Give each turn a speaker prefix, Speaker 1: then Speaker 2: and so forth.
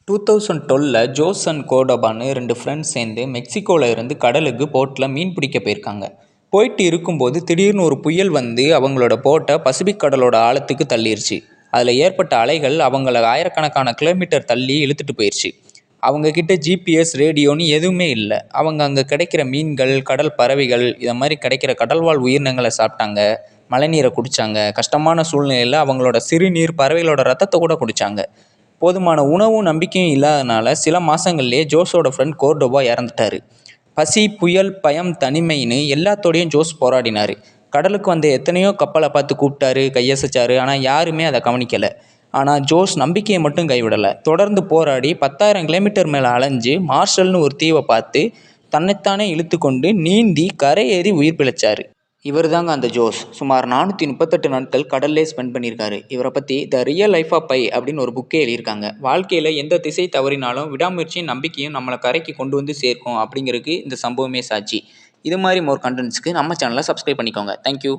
Speaker 1: 2012ல் Jose and கோர்டோபான்னு 2 friends சேர்ந்து மெக்சிகோவில் இருந்து கடலுக்கு போட்டில் மீன் பிடிக்க போயிருக்காங்க. போயிட்டு இருக்கும்போது திடீர்னு ஒரு புயல் வந்து அவங்களோட போட்டை பசிபிக் கடலோட ஆழத்துக்கு தள்ளிருச்சு. அதில் ஏற்பட்ட அலைகள் அவங்கள ஆயிரக்கணக்கான கிலோமீட்டர் தள்ளி இழுத்துட்டு போயிடுச்சு. அவங்கக்கிட்ட ஜிபிஎஸ் ரேடியோன்னு எதுவுமே இல்லை. அவங்க அங்கே கிடைக்கிற மீன்கள், கடல் பறவைகள், இதை மாதிரி கிடைக்கிற கடல்வாழ் உயிரினங்களை சாப்பிட்டாங்க, மழைநீரை குடித்தாங்க. கஷ்டமான சூழ்நிலையில் அவங்களோட சிறுநீர், பறவைகளோட ரத்தத்தை கூட குடித்தாங்க. போதுமான உணவும் நம்பிக்கையும் இல்லாதனால சில மாதங்கள்லேயே ஜோஸோட ஃப்ரெண்ட் கோர்டோபா இறந்துட்டார். பசி, புயல், பயம், தனிமைன்னு எல்லாத்தோடையும் ஜோஸ் போராடினார். கடலுக்கு வந்த எத்தனையோ கப்பலை பார்த்து கூப்பிட்டாரு, கையசைச்சாரு, ஆனால் யாருமே அதை கவனிக்கலை. ஆனால் ஜோஸ் நம்பிக்கையை மட்டும் கைவிடலை. தொடர்ந்து போராடி 10,000 கிலோமீட்டர் மேலே அலைஞ்சு மார்ஷல்னு ஒரு தீவை பார்த்து தன்னைத்தானே இழுத்து கொண்டு நீந்தி கரையேறி உயிர் பிழைச்சார். இவர் தாங்க அந்த ஜோஸ். சுமார் 438 நாட்கள் கடல்லே ஸ்பெண்ட் பண்ணியிருக்காரு. இவரை பற்றி the real life of pi அப்படின்னு ஒரு புக்கே எழுதியிருக்காங்க. வாழ்க்கையில் எந்த திசை தவறினாலும் விடாமுயற்சியும் நம்பிக்கையும் நம்மளை கரைக்கு கொண்டு வந்து சேர்க்கும் அப்படிங்கிறதுக்கு இந்த சம்பவமே சாட்சி. இது மாதிரி மோர் கண்டென்ட்ஸ்க்கு நம்ம சேனலை சப்ஸ்கிரைப் பண்ணிக்கோங்க. தேங்க்யூ.